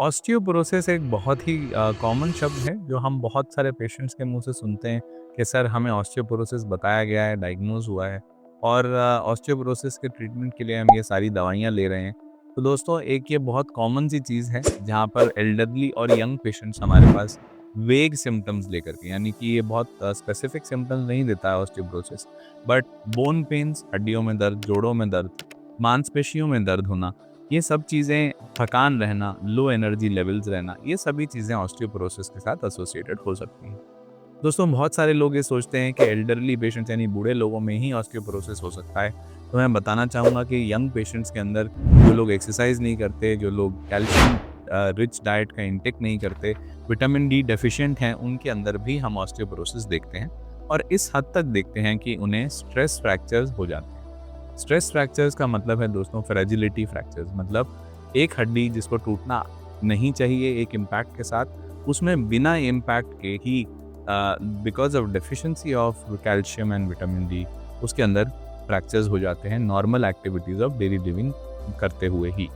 Osteoporosis एक बहुत ही common शब्द है जो हम बहुत सारे पेशेंट्स के मुंह से सुनते हैं कि सर हमें ऑस्टियोपोरोसिस बताया गया है, डायग्नोज हुआ है और ऑस्टियोपोरोसिस के ट्रीटमेंट के लिए हम ये सारी दवाइयाँ ले रहे हैं। तो दोस्तों एक ये बहुत कॉमन सी चीज़ है जहाँ पर एल्डरली और यंग पेशेंट्स हमारे पास वेग सिम्टम्स लेकर के, यानी कि ये बहुत स्पेसिफिक सिम्टम्स नहीं देता है ऑस्टियोपोरोसिस, बट बोन पेन्स, हड्डियों में दर्द, जोड़ों में दर्द, मांसपेशियों में दर्द होना, ये सब चीज़ें, थकान रहना, लो एनर्जी लेवल्स रहना, ये सभी चीज़ें ऑस्टियोपोरोसिस के साथ एसोसिएटेड हो सकती हैं। दोस्तों बहुत सारे लोग ये सोचते हैं कि एल्डरली पेशेंट्स यानी बूढ़े लोगों में ही ऑस्टियोपोरोसिस हो सकता है। तो मैं बताना चाहूँगा कि यंग पेशेंट्स के अंदर जो लोग एक्सरसाइज नहीं करते, जो लोग कैल्शियम रिच डाइट का इंटेक नहीं करते, विटामिन डी डेफिशिएंट हैं, उनके अंदर भी हम ऑस्टियोपोरोसिस देखते हैं और इस हद तक देखते हैं कि उन्हें स्ट्रेस फ्रैक्चर्स हो जाते हैं। स्ट्रेस फ्रैक्चर्स का मतलब है दोस्तों फ्रेजिलिटी फ्रैक्चर्स, मतलब एक हड्डी जिसको टूटना नहीं चाहिए एक इम्पैक्ट के साथ, उसमें बिना इम्पैक्ट के ही because of deficiency of calcium and vitamin D उसके अंदर फ्रैक्चर्स हो जाते हैं normal activities of daily living करते हुए ही।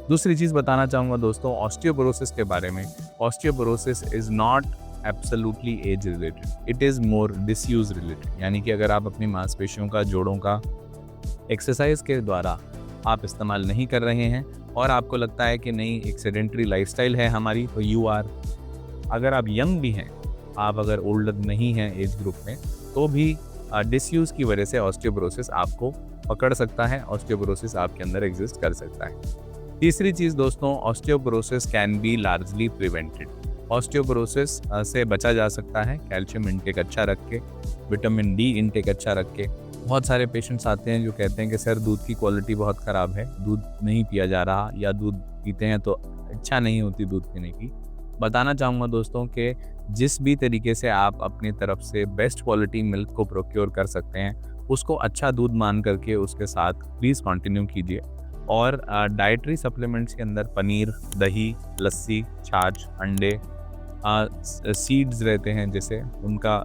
दूसरी चीज़ बताना चाहूँगा दोस्तों ऑस्टियोपोरोसिस के बारे में, osteoporosis is not absolutely age related, it is more disuse related. यानी कि अगर आप अपनी मांसपेशियों का, जोड़ों का एक्सरसाइज के द्वारा आप इस्तेमाल नहीं कर रहे हैं और आपको लगता है कि नहीं एक सेडेंटरी लाइफस्टाइल है हमारी, तो यू आर, अगर आप यंग भी हैं, आप अगर ओल्डर नहीं हैं एज ग्रुप में, तो भी डिसयूज की वजह से ऑस्टियोपोरोसिस आपको पकड़ सकता है, ऑस्टियोपोरोसिस आपके अंदर एग्जिस्ट कर सकता है। तीसरी चीज़ दोस्तों, osteoporosis can be largely prevented. Osteoporosis से बचा जा सकता है कैल्शियम इंटेक अच्छा रख के, विटामिन डी इंटेक अच्छा रख के। बहुत सारे पेशेंट्स आते हैं जो कहते हैं कि सर दूध की क्वालिटी बहुत ख़राब है, दूध नहीं पिया जा रहा, या दूध पीते हैं तो इच्छा नहीं होती दूध पीने की। बताना चाहूँगा दोस्तों कि जिस भी तरीके से आप अपनी तरफ से बेस्ट क्वालिटी मिल्क को प्रोक्योर कर सकते हैं, उसको अच्छा दूध मान करके उसके साथ प्लीज़ कंटिन्यू कीजिए। और डाइटरी सप्लीमेंट्स के अंदर पनीर, दही, लस्सी, छाछ, अंडे, सीड्स रहते हैं जैसे उनका,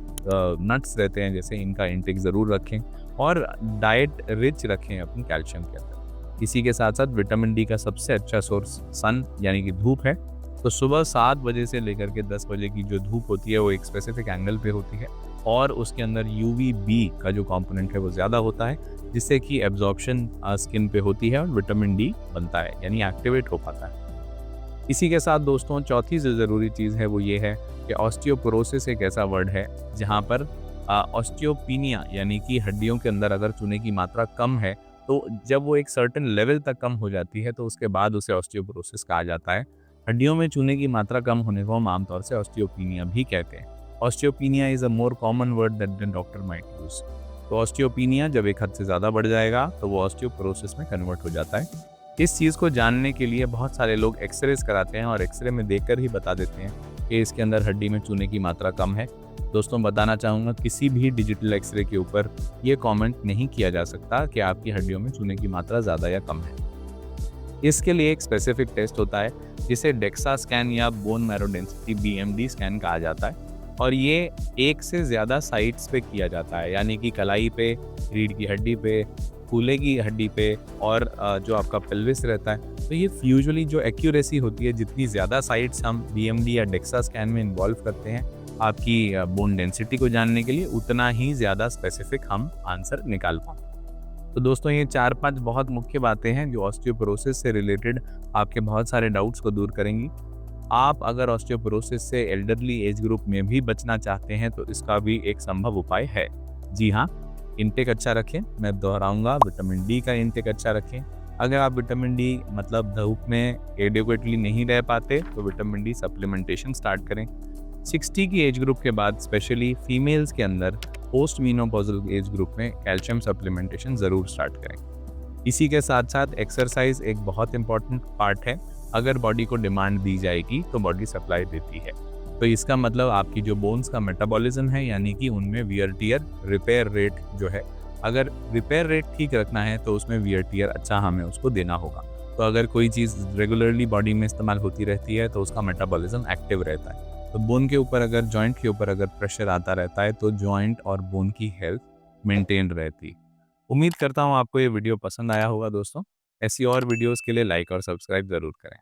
नट्स रहते हैं जैसे, इनका इंटेक ज़रूर रखें और डाइट रिच रखें अपनी कैल्शियम के अंदर। इसी के साथ साथ विटामिन डी का सबसे अच्छा सोर्स सन यानी कि धूप है, तो सुबह 7 बजे से लेकर के 10 बजे की जो धूप होती है वो एक स्पेसिफिक एंगल पे होती है और उसके अंदर यूवीबी का जो कंपोनेंट है वो ज़्यादा होता है, जिससे कि एब्जॉर्प्शन स्किन पे होती है और विटामिन डी बनता है यानी एक्टिवेट हो पाता है। इसी के साथ दोस्तों चौथी जो ज़रूरी चीज़ है वो ये है कि ऑस्टियोपोरोसिस एक ऐसा वर्ड है जहाँ पर ऑस्टियोपीनिया यानी कि हड्डियों के अंदर अगर चूने की मात्रा कम है, तो जब वो एक सर्टेन लेवल तक कम हो जाती है तो उसके बाद उसे ऑस्टियोपोरोसिस कहा जाता है। हड्डियों में चूने की मात्रा कम होने को हम आमतौर से ऑस्टियोपीनिया भी कहते हैं। Osteopenia is a more common word that the doctor might use. तो ऑस्टियोपीनिया जब एक हद से ज़्यादा बढ़ जाएगा तो वो ऑस्टियोपोरोसिस में कन्वर्ट हो जाता है। इस चीज़ को जानने के लिए बहुत सारे लोग एक्सरेज कराते हैं और एक्सरे में देखकर ही बता देते हैं कि इसके अंदर हड्डी में चूने की मात्रा कम है। दोस्तों बताना चाहूँगा किसी भी डिजिटल एक्सरे के ऊपर ये कमेंट नहीं किया जा सकता कि आपकी हड्डियों में चूने की मात्रा ज़्यादा या कम है। इसके लिए एक स्पेसिफिक टेस्ट होता है जिसे डेक्सा स्कैन या bone marrow density BMD scan कहा जाता है और ये एक से ज़्यादा साइट्स पे किया जाता है, यानी कि कलाई पे, रीढ़ की हड्डी पे, कूल्हे की हड्डी पे और जो आपका पेल्विस रहता है। तो ये यूजुअली जो एक्यूरेसी होती है, जितनी ज़्यादा साइट्स हम बीएमडी या डेक्सा स्कैन में इन्वॉल्व करते हैं आपकी बोन डेंसिटी को जानने के लिए, उतना ही ज़्यादा स्पेसिफिक हम आंसर निकाल पाते हैं। तो दोस्तों ये 4-5 बहुत मुख्य बातें हैं जो ऑस्टियोपोरोसिस से रिलेटेड आपके बहुत सारे डाउट्स को दूर करेंगी। आप अगर ऑस्टियोपोरोसिस से एल्डरली एज ग्रुप में भी बचना चाहते हैं तो इसका भी एक संभव उपाय है। जी हाँ, इंटेक अच्छा रखें, मैं दोहराऊंगा, विटामिन डी का इंटेक अच्छा रखें। अगर आप विटामिन डी मतलब धूप में एडिक्वेटली नहीं रह पाते तो विटामिन डी सप्लीमेंटेशन स्टार्ट करें। 60 की एज ग्रुप के बाद स्पेशली फीमेल्स के अंदर पोस्ट मीनोपॉजल एज ग्रुप में कैल्शियम सप्लीमेंटेशन ज़रूर स्टार्ट करें। इसी के साथ साथ एक्सरसाइज एक बहुत इंपॉर्टेंट पार्ट है। अगर बॉडी को डिमांड दी जाएगी तो बॉडी सप्लाई देती है, तो इसका मतलब आपकी जो बोन्स का मेटाबॉलिज्म है यानी कि उनमें वियर टियर रिपेयर रेट जो है, अगर रिपेयर रेट ठीक रखना है तो उसमें वियर टियर अच्छा हमें उसको देना होगा। तो अगर कोई चीज़ रेगुलरली बॉडी में इस्तेमाल होती रहती है तो उसका मेटाबॉलिज्म एक्टिव रहता है। तो बोन के ऊपर अगर, जॉइंट के ऊपर अगर प्रेशर आता रहता है तो जॉइंट और बोन की हेल्थ मेंटेन रहती। उम्मीद करता हूँ आपको ये वीडियो पसंद आया होगा दोस्तों। ऐसी और वीडियोस के लिए लाइक और सब्सक्राइब ज़रूर करें।